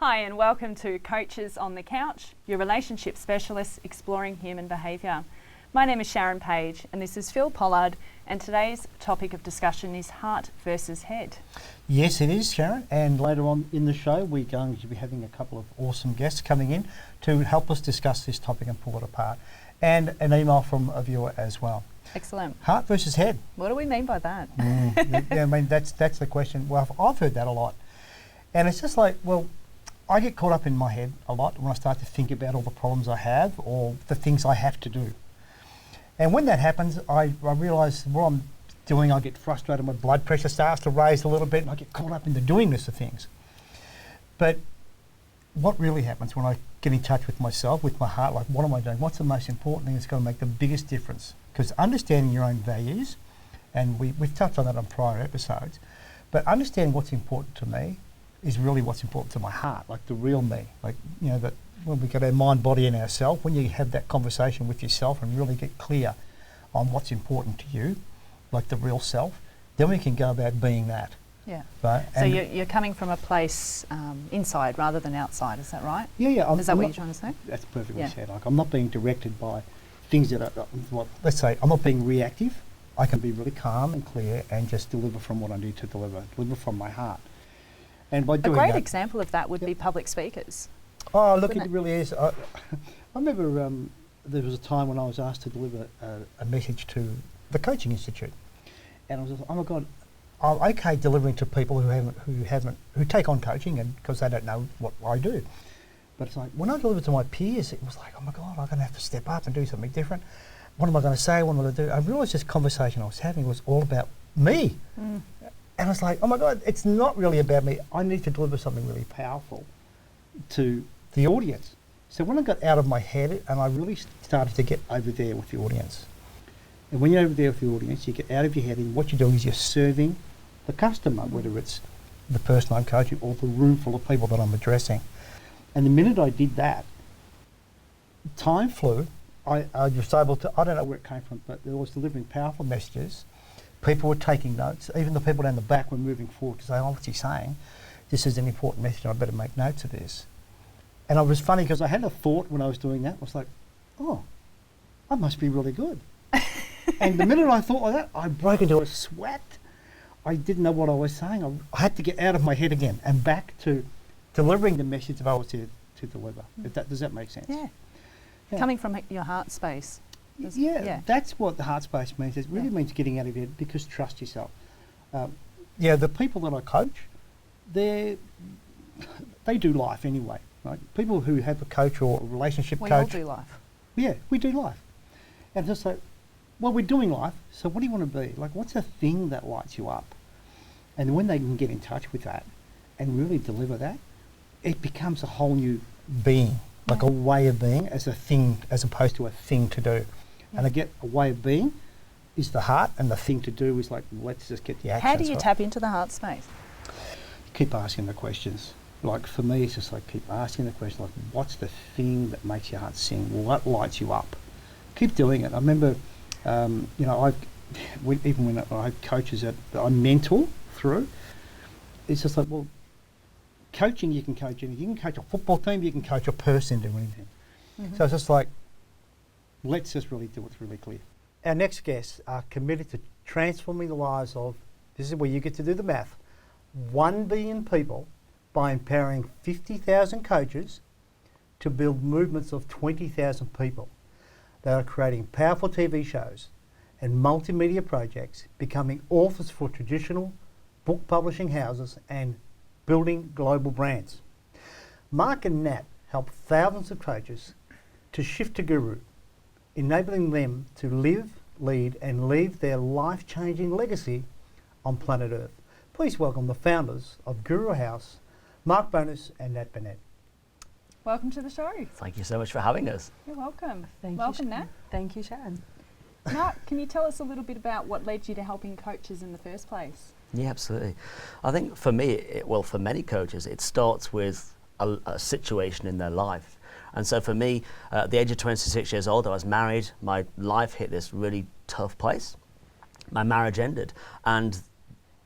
Hi and welcome to Coaches on the Couch, your relationship specialists exploring human behaviour. My name is Sharon Page and this is Phil Pollard, and today's topic of discussion is heart versus head. Yes, it is, Sharon, and later on in the show we're going to be having a couple of awesome guests coming in to help us discuss this topic and pull it apart, and an email from a viewer as well. Excellent. Heart versus head. What do we mean by that? Yeah, I mean, that's the question. Well, I've heard that a lot. And it's just like, well, I get caught up in my head a lot when I start to think about all the problems I have or the things I have to do. And when that happens, I realise what I'm doing, I get frustrated, my blood pressure starts to raise a little bit, and I get caught up in the doingness of things. But what really happens when I get in touch with myself, with my heart, like what am I doing? What's the most important thing that's going to make the biggest difference? Because understanding your own values, and we've touched on that on prior episodes, but understanding what's important to me is really what's important to my heart, like the real me. Like, you know, that when we got our mind, body and ourself, when you have that conversation with yourself and really get clear on what's important to you, like the real self, then we can go about being that. Yeah. Right? So you're coming from a place inside rather than outside, is that right? Yeah. Is that what you're trying to say? That's perfectly said. Like, I'm not being directed by things that are, let's say, I'm not being reactive. I can be really calm and clear and just deliver from what I need to deliver from my heart. And by doing a great that, example of that would be public speakers. Oh, look, it really is. I remember there was a time when I was asked to deliver a message to the Coaching Institute, and I was like, oh my God, I'm okay delivering to people who take on coaching, and because they don't know what I do. But it's like when I delivered to my peers, it was like, oh my God, I'm going to have to step up and do something different. What am I going to say? What am I going to do? I realised this conversation I was having was all about me. Mm. And I was like, oh my God, it's not really about me. I need to deliver something really powerful to the audience. So when I got out of my head and I really started to get over there with the audience. And when you're over there with the audience, you get out of your head, and what you're doing is you're serving the customer, whether it's the person I'm coaching or the room full of people that I'm addressing. And the minute I did that, time flew. I was able to, I don't know where it came from, but I was delivering powerful messages. People were taking notes. Even the people down the back were moving forward to say, oh, what's he saying? This is an important message. I better make notes of this. And it was funny because I had a thought when I was doing that. I was like, oh, I must be really good. And the minute I thought like that, I broke into a sweat. I didn't know what I was saying. I had to get out of my head again and back to delivering the message that I was here to deliver. Does that make sense? Yeah. Coming from your heart space. Yeah, that's what the heart space means. It really means getting out of your head, because trust yourself. The people that I coach, they do life anyway. Right? People who have a coach or a relationship coach. We all do life. Yeah, we do life. And just like, well, we're doing life, so what do you want to be? Like, what's the thing that lights you up? And when they can get in touch with that and really deliver that, it becomes a whole new being, like a way of being as a thing, as opposed to a thing to do. And I get a way of being is the heart, and the thing to do is like, let's just get the action. How do you tap into the heart space? Keep asking the questions. Like for me, it's just like keep asking the question, like what's the thing that makes your heart sing? What lights you up? Keep doing it. I remember, even when I have coaches that I mentor through, it's just like, well, coaching, you can coach anything. You can coach a football team, you can coach a person, do anything. Mm-hmm. So it's just like, let's just really do what's really clear. Our next guests are committed to transforming the lives of, this is where you get to do the math, 1 billion people by empowering 50,000 coaches to build movements of 20,000 people. They are creating powerful TV shows and multimedia projects, becoming authors for traditional book publishing houses, and building global brands. Mark and Nat help thousands of coaches to shift to Guru, enabling them to live, lead and leave their life-changing legacy on planet Earth. Please welcome the founders of Guru House, Mark Bowness and Nat Binette. Welcome to the show. Thank you so much for having us. You're welcome. Welcome, Nat. Thank you, Sharon. Mark, can you tell us a little bit about what led you to helping coaches in the first place? Yeah, absolutely. I think for me, for many coaches, it starts with a situation in their life. And so for me, at the age of 26 years old, I was married. My life hit this really tough place. My marriage ended. And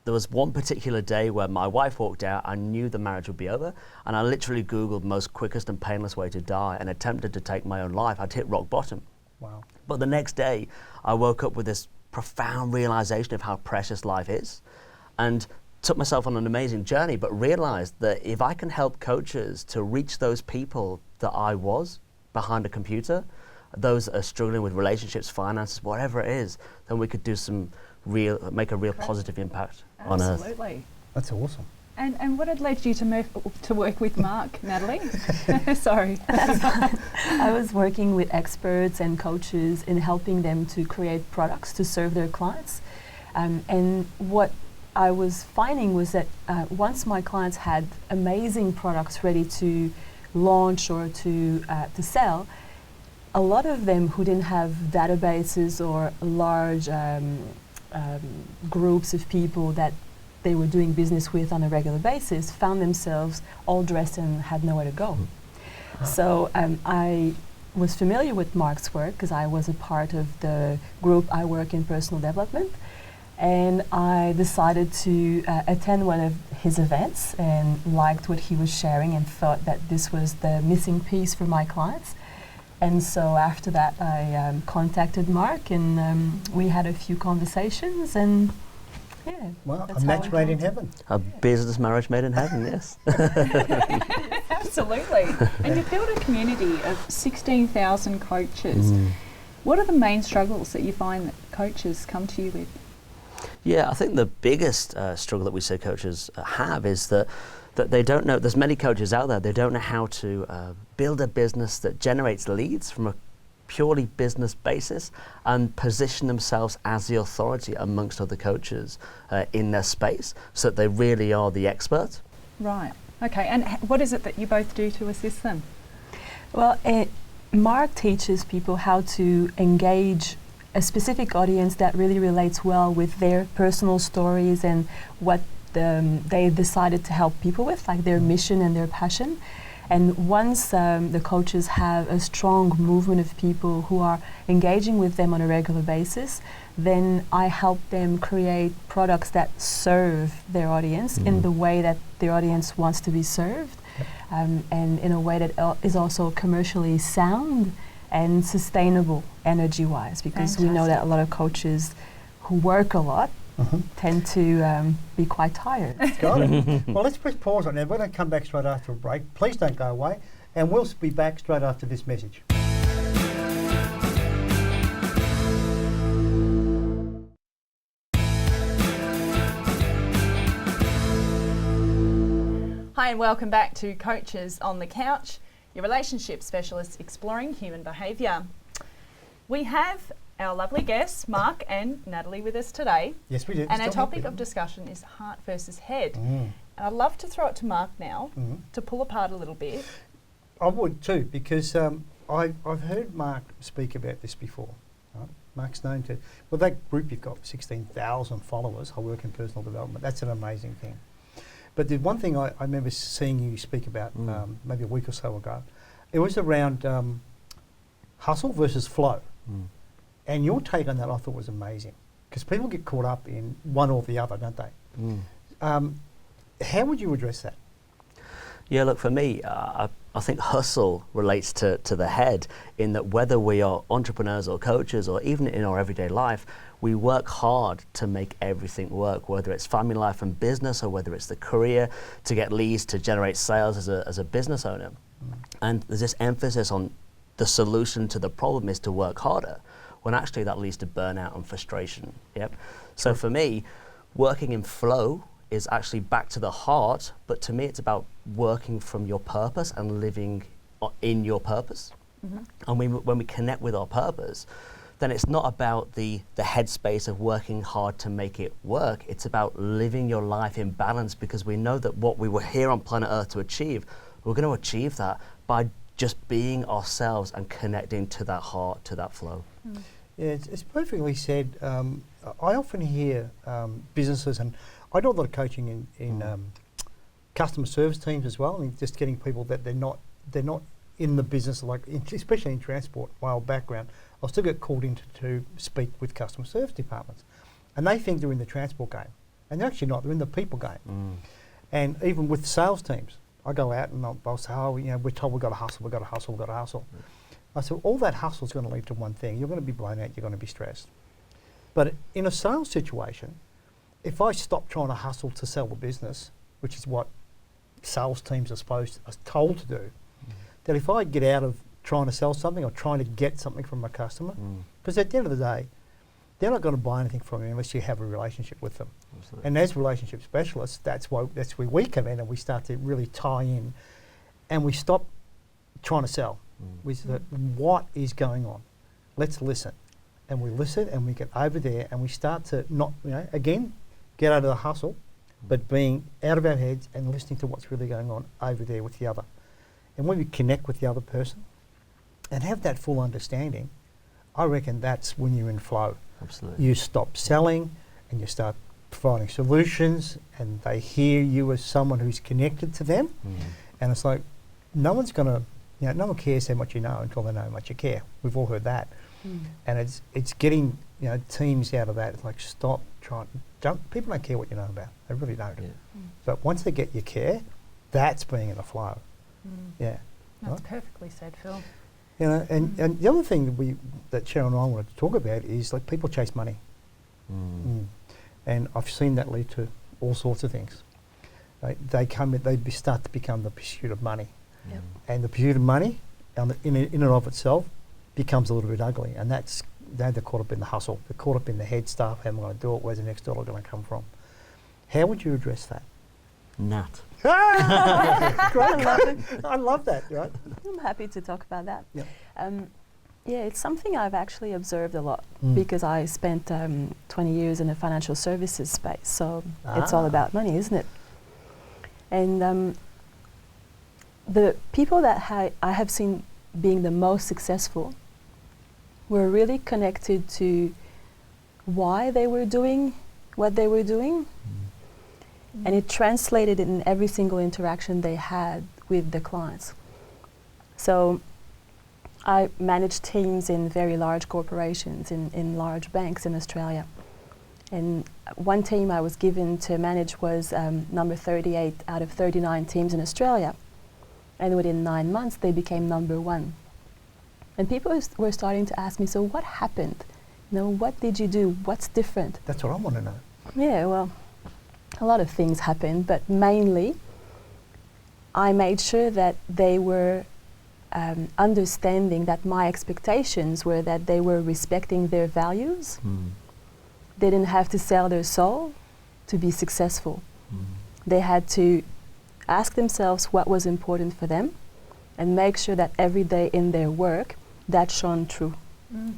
there was one particular day where my wife walked out. I knew the marriage would be over, and I literally Googled most quickest and painless way to die and attempted to take my own life. I'd hit rock bottom. Wow. But the next day, I woke up with this profound realization of how precious life is, and took myself on an amazing journey, but realized that if I can help coaches to reach those people that I was behind a computer, those that are struggling with relationships, finances, whatever it is, then we could do make a real positive impact on Earth. Absolutely. That's awesome. And what had led you to move to work with Mark, Natalie? Sorry. I was working with experts and coaches in helping them to create products to serve their clients. And what I was finding was that once my clients had amazing products ready to launch or to sell, a lot of them who didn't have databases or large groups of people that they were doing business with on a regular basis found themselves all dressed and had nowhere to go. So I was familiar with Mark's work because I was a part of the group I work in personal development, and I decided to attend one of his events and liked what he was sharing and thought that this was the missing piece for my clients. And so after that, I contacted Mark, and we had a few conversations, and yeah. Well, that's a how match it made in went. heaven. A business marriage made in heaven, yes. Absolutely. And you've built a community of 16,000 coaches. What are the main struggles that you find that coaches come to you with? Yeah, I think the biggest struggle that we see coaches have is that they don't know, there's many coaches out there, they don't know how to build a business that generates leads from a purely business basis and position themselves as the authority amongst other coaches in their space so that they really are the expert. Right. Okay. And what is it that you both do to assist them? Well, Mark teaches people how to engage a specific audience that really relates well with their personal stories and what they decided to help people with, like their mission and their passion. And once the coaches have a strong movement of people who are engaging with them on a regular basis, then I help them create products that serve their audience in the way that their audience wants to be served, and in a way that is also commercially sound and sustainable energy-wise, because we know that a lot of coaches who work a lot tend to be quite tired. Got it. Well, let's press pause on that. We're going to come back straight after a break. Please don't go away, and we'll be back straight after this message. Hi, and welcome back to Coaches on the Couch, your relationship specialist exploring human behaviour. We have our lovely guests, Mark and Natalie, with us today. Yes, we do. And our topic of discussion is heart versus head. And I'd love to throw it to Mark now to pull apart a little bit. I would too, because I've heard Mark speak about this before. Right? Mark's known to, well, that group you've got 16,000 followers. I work in personal development. That's an amazing thing. But the one thing I remember seeing you speak about maybe a week or so ago, it was around hustle versus flow. And your take on that I thought was amazing, because people get caught up in one or the other, don't they? How would you address that? Yeah, look, for me, I think hustle relates to the head, in that whether we are entrepreneurs or coaches or even in our everyday life, we work hard to make everything work, whether it's family life and business or whether it's the career, to get leads, to generate sales as a business owner. And there's this emphasis on the solution to the problem is to work harder, when actually that leads to burnout and frustration. Yep. So for me, working in flow is actually back to the heart, but to me it's about working from your purpose and living in your purpose. And when we connect with our purpose, then it's not about the headspace of working hard to make it work. It's about living your life in balance, because we know that what we were here on planet Earth to achieve, we're going to achieve that by just being ourselves and connecting to that heart, to that flow. Yeah, it's perfectly said. I often hear businesses, and I do a lot of coaching in customer service teams as well, and just getting people that they're not in the business, like especially in transport. My old background, I still get called in to speak with customer service departments, and they think they're in the transport game, And they're actually not. They're in the people game. And even with sales teams, I go out and I'll say, oh, you know, we're told we've got to hustle, we've got to hustle, we've got to hustle. I said, all that hustle is going to lead to one thing. You're going to be blown out, you're going to be stressed. But in a sales situation, if I stop trying to hustle to sell the business, which is what sales teams are told to do, that if I get out of trying to sell something or trying to get something from a customer, because at the end of the day, they're not going to buy anything from you unless you have a relationship with them. Absolutely. And as relationship specialists, that's where we come in and we start to really tie in, and we stop trying to sell. We say, what is going on? Let's listen. And we listen and we get over there and we start to not, you know, again, get out of the hustle, but being out of our heads and listening to what's really going on over there with the other. And when we connect with the other person and have that full understanding, I reckon that's when you're in flow. Absolutely. You stop selling and you start providing solutions, and they hear you as someone who's connected to them. And it's like, no one cares how much you know until they know how much you care. We've all heard that. And it's getting, you know, teams out of that. It's like, stop trying. People don't care what you know about. They really don't. Yeah. But once they get your care, that's being in a flow. Yeah. That's Right? perfectly said, Phil. You know, and the other thing that Sharon and I wanted to talk about is, like, people chase money. And I've seen that lead to all sorts of things. They start to become the pursuit of money. Yep. And the pursuit of money, in and of itself, becomes a little bit ugly. And they're caught up in the hustle. They're caught up in the head stuff. How am I going to do it? Where's the next dollar going to come from? How would you address that? Nat. Great. I love that, right? I'm happy to talk about that. Yep. Yeah, it's something I've actually observed a lot because I spent 20 years in the financial services space, so it's all about money, isn't it? And the people that I have seen being the most successful were really connected to why they were doing what they were doing, and it translated in every single interaction they had with the clients. So I managed teams in very large corporations, in large banks in Australia. And one team I was given to manage was number 38 out of 39 teams in Australia. And within 9 months, they became number 1. And people were starting to ask me, so what happened? You know, what did you do? What's different? That's what I want to know. Yeah, well, a lot of things happened, but mainly I made sure that they were understanding that my expectations were that they were respecting their values. They didn't have to sell their soul to be successful. They had to ask themselves what was important for them and make sure that every day in their work that shone true.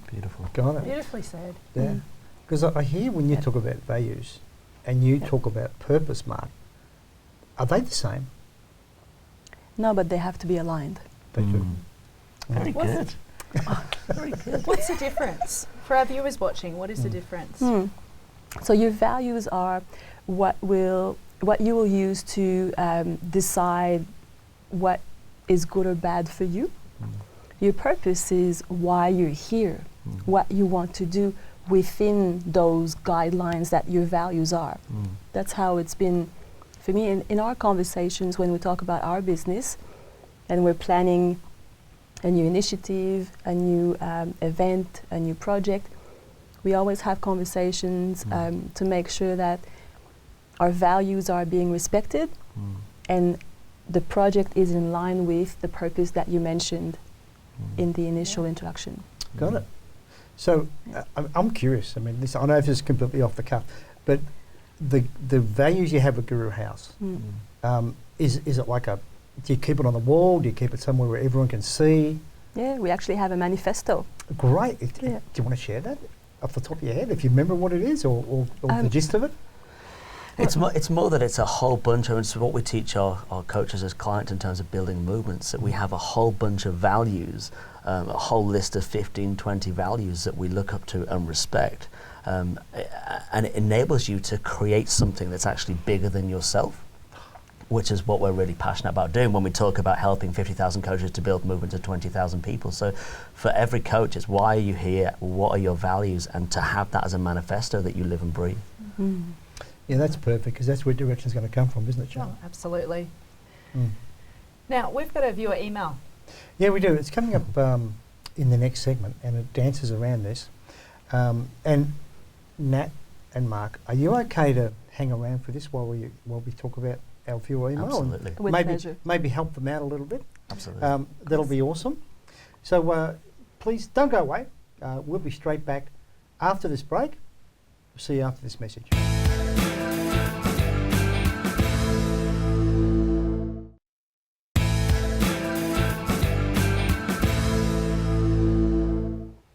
Beautiful. Got it. Beautifully said. Yeah. Because I hear when you talk about values and you talk about purpose, Mark, are they the same? No, but they have to be aligned. They do. Very good. Very good. What's the difference? For our viewers watching, what is the difference? So your values are what you will use to decide what is good or bad for you. Your purpose is why you're here, what you want to do within those guidelines that your values are. That's how it's been for me in our conversations when we talk about our business and we're planning a new initiative, a new event, a new project. We always have conversations to make sure that our values are being respected and the project is in line with the purpose that you mentioned in the initial introduction. Got it. So I'm curious. I mean, I know this is completely off the cuff, but the values you have at Guru House, is it like do you keep it on the wall? Do you keep it somewhere where everyone can see? Yeah, we actually have a manifesto. Great. Do you want to share that off the top of your head, if you remember what it is or the gist of it? It's more that it's a whole bunch of, it's what we teach our coaches as clients in terms of building movements, that we have a whole bunch of values, a whole list of 15, 20 values that we look up to and respect. And it enables you to create something that's actually bigger than yourself, which is what we're really passionate about doing when we talk about helping 50,000 coaches to build movements of 20,000 people. So for every coach, it's why are you here, what are your values, and to have that as a manifesto that you live and breathe. Yeah, that's perfect, because that's where direction's going to come from, isn't it, Sharon? Oh, absolutely. Mm. Now, we've got a viewer email. Yeah, we do. It's coming up in the next segment, and it dances around this. And Nat and Mark, are you okay to hang around for this while we talk about our viewer email? Absolutely. With pleasure. Maybe help them out a little bit. Absolutely. That'll be awesome. So please don't go away. We'll be straight back after this break. We'll see you after this message.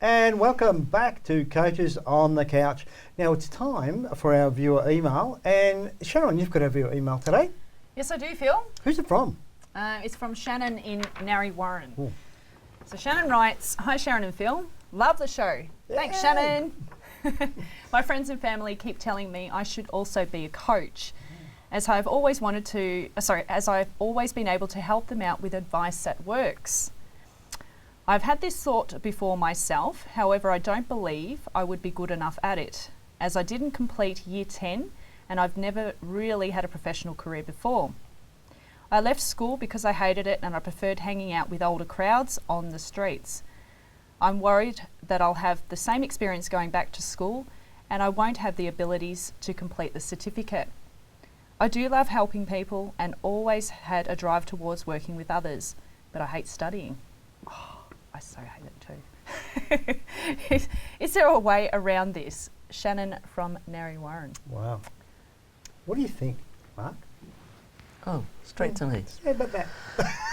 And welcome back to Coaches on the Couch. Now it's time for our viewer email. And Sharon, you've got our viewer email today. Yes, I do, Phil. Who's it from? It's from Shannon in Narre Warren. Ooh. So Shannon writes, "Hi Sharon and Phil, love the show. Thanks, Yay. Shannon. My friends and family keep telling me I should also be a coach, as I've always been able to help them out with advice that works. I've had this thought before myself, however I don't believe I would be good enough at it, as I didn't complete year 10 and I've never really had a professional career before. I left school because I hated it and I preferred hanging out with older crowds on the streets. I'm worried that I'll have the same experience going back to school and I won't have the abilities to complete the certificate. I do love helping people and always had a drive towards working with others, but I hate studying." Oh, I so hate it too. Is there a way around this? Shannon from Narre Warren. Wow. What do you think, Mark? Oh, straight to me. Yeah, about that.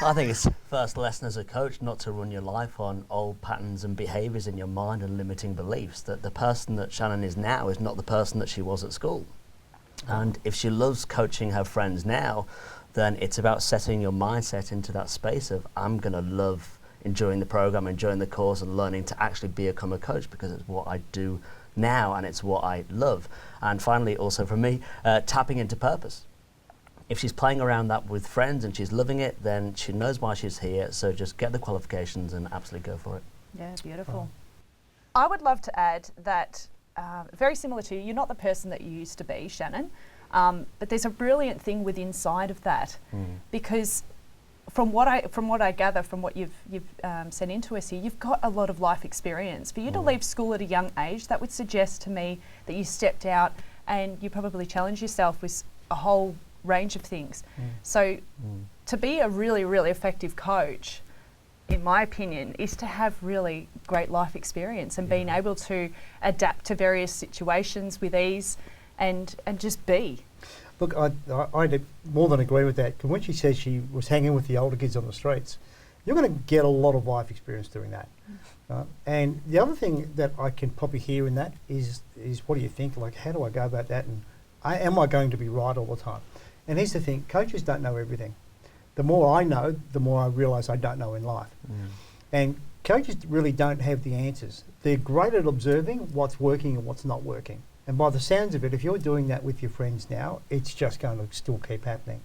I think it's first lesson as a coach not to run your life on old patterns and behaviours in your mind and limiting beliefs. That the person that Shannon is now is not the person that she was at school. And if she loves coaching her friends now, then it's about setting your mindset into that space of, I'm going to love enjoying the program, enjoying the course and learning to actually become a coach, because it's what I do now and it's what I love. And finally, also for me, tapping into purpose. If she's playing around that with friends and she's loving it, then she knows why she's here. So just get the qualifications and absolutely go for it. Yeah, beautiful. I would love to add that, very similar to you, you're not the person that you used to be, Shannon, but there's a brilliant thing within inside of that, because from what I gather from what you've sent into us here, you've got a lot of life experience. For you to leave school at a young age, that would suggest to me that you stepped out and you probably challenged yourself with a whole range of things. So to be a really, really effective coach, in my opinion, is to have really great life experience and being able to adapt to various situations with ease and just be. Look, I more than agree with that. 'Cause when she says she was hanging with the older kids on the streets, you're going to get a lot of life experience doing that. And the other thing that I can probably hear in that is what do you think? Like, how do I go about that? And am I going to be right all the time? And here's the thing, coaches don't know everything. The more I know, the more I realise I don't know in life. And coaches really don't have the answers. They're great at observing what's working and what's not working. And by the sounds of it, if you're doing that with your friends now, it's just going to still keep happening.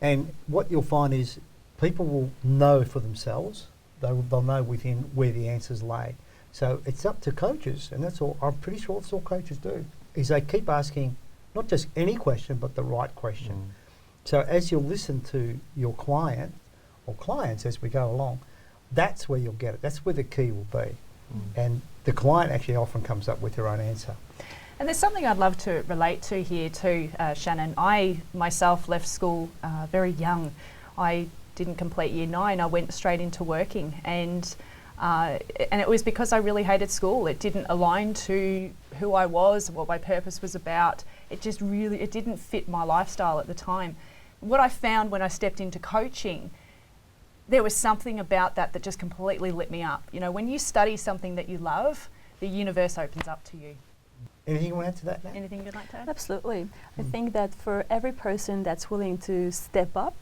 And what you'll find is people will know for themselves. They'll know within where the answers lay. So it's up to coaches, and that's all. I'm pretty sure that's all coaches do, is they keep asking not just any question, but the right question. So as you listen to your client or clients as we go along, that's where you'll get it. That's where the key will be. And the client actually often comes up with their own answer. And there's something I'd love to relate to here too, Shannon. I myself left school very young. I didn't complete year 9. I went straight into working, and it was because I really hated school. It didn't align to who I was, what my purpose was about. It didn't fit my lifestyle at the time. What I found when I stepped into coaching, there was something about that just completely lit me up. You know, when you study something that you love, the universe opens up to you. Anything you want to add to that, Nat? Anything you'd like to add? Absolutely. I think that for every person that's willing to step up,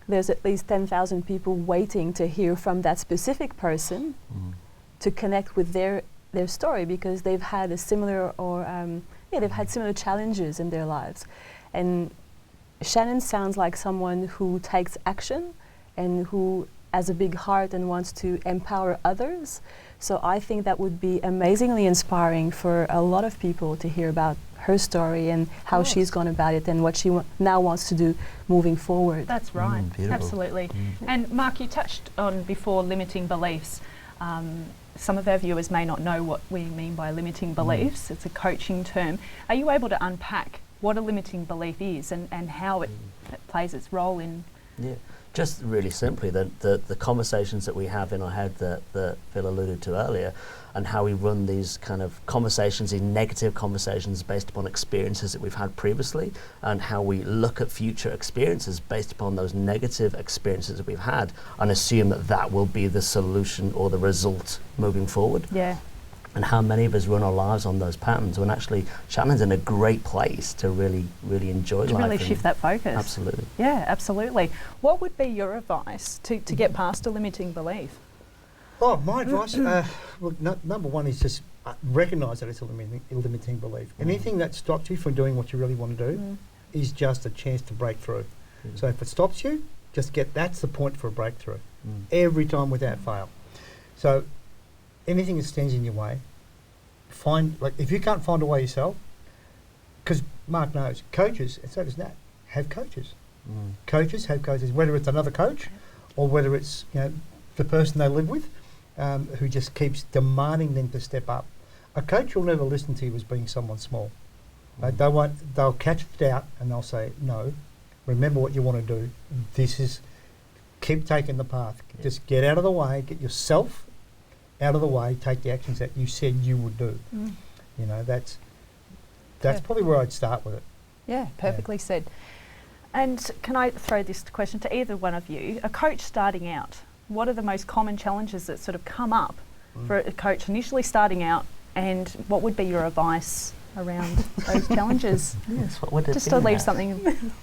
there's at least 10,000 people waiting to hear from that specific person to connect with their story, because they've had a similar they've had similar challenges in their lives. And Shannon sounds like someone who takes action and who has a big heart and wants to empower others. So I think that would be amazingly inspiring for a lot of people to hear about her story and how she's gone about it and what she now wants to do moving forward. That's right, beautiful. absolutely. And Mark, you touched on before limiting beliefs. Some of our viewers may not know what we mean by limiting beliefs. It's a coaching term. Are you able to unpack what a limiting belief is and how it plays its role in? Yeah, just really simply the conversations that we have in our head that Phil alluded to earlier, and how we run these kind of conversations, these negative conversations based upon experiences that we've had previously, and how we look at future experiences based upon those negative experiences that we've had and assume that that will be the solution or the result moving forward. Yeah. And how many of us run our lives on those patterns when actually Shannon's in a great place to really, really enjoy To life. really shift that focus. Absolutely. Yeah, absolutely. What would be your advice to get past a limiting belief? Oh, my advice, number one is just recognise that it's a limiting belief. Anything that stops you from doing what you really want to do is just a chance to break through. So if it stops you, that's the point for a breakthrough. Every time without fail. So anything that stands in your way, if you can't find a way yourself, because Mark knows, coaches, and so does Nat, have coaches. Coaches have coaches, whether it's another coach or whether it's the person they live with, who just keeps demanding them to step up. A coach will never listen to you as being someone small. They'll catch it out and they'll say, no, remember what you want to do. Keep taking the path. Just get out of the way, get yourself out of the way, take the actions that you said you would do. That's probably where I'd start with it. Yeah, perfectly said. And can I throw this question to either one of you? A coach starting out, what are the most common challenges that sort of come up for a coach initially starting out, and what would be your advice around those challenges? Yes, what would it Just be to leave now? something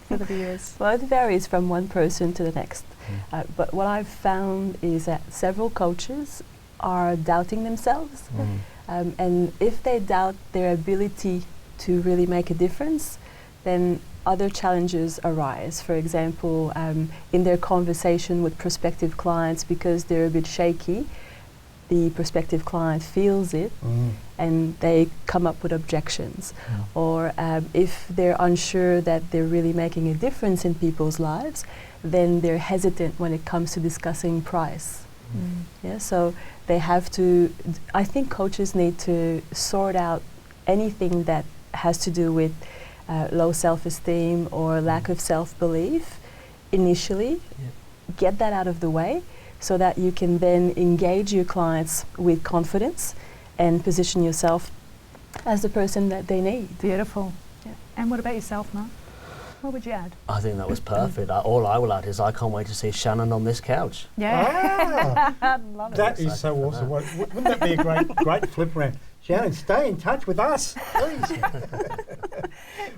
for the viewers. Well, it varies from one person to the next. But what I've found is that several coaches are doubting themselves. And if they doubt their ability to really make a difference, then other challenges arise. For example, in their conversation with prospective clients, because they're a bit shaky, the prospective client feels it and they come up with objections. Or if they're unsure that they're really making a difference in people's lives, then they're hesitant when it comes to discussing price. Yeah, so they have to, I think coaches need to sort out anything that has to do with low self-esteem or lack of self-belief initially. Get that out of the way so that you can then engage your clients with confidence and position yourself as the person that they need. Beautiful. Yeah. And what about yourself, Mark? What would you add? I think that was perfect. All I will add is I can't wait to see Shannon on this couch. Yeah. Love it. That is so awesome. Wouldn't that be a great flip around? Shannon, stay in touch with us, please.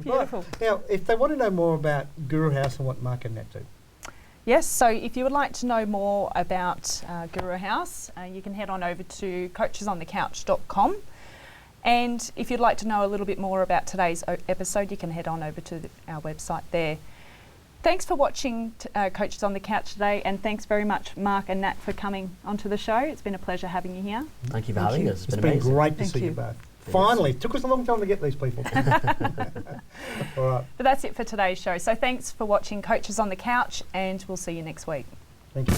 Beautiful. Right. Now, if they want to know more about Guru House and what Mark and Nat do. Yes, so if you would like to know more about Guru House, you can head on over to coachesonthecouch.com. And if you'd like to know a little bit more about today's episode, you can head on over to our website there. Thanks for watching Coaches on the Couch today, and thanks very much, Mark and Nat, for coming onto the show. It's been a pleasure having you here. Thank you for having us. It's been amazing. great to Thank see you you. both. Finally, it took us a long time to get these people. All right. But that's it for today's show. So thanks for watching Coaches on the Couch, and we'll see you next week. Thank you.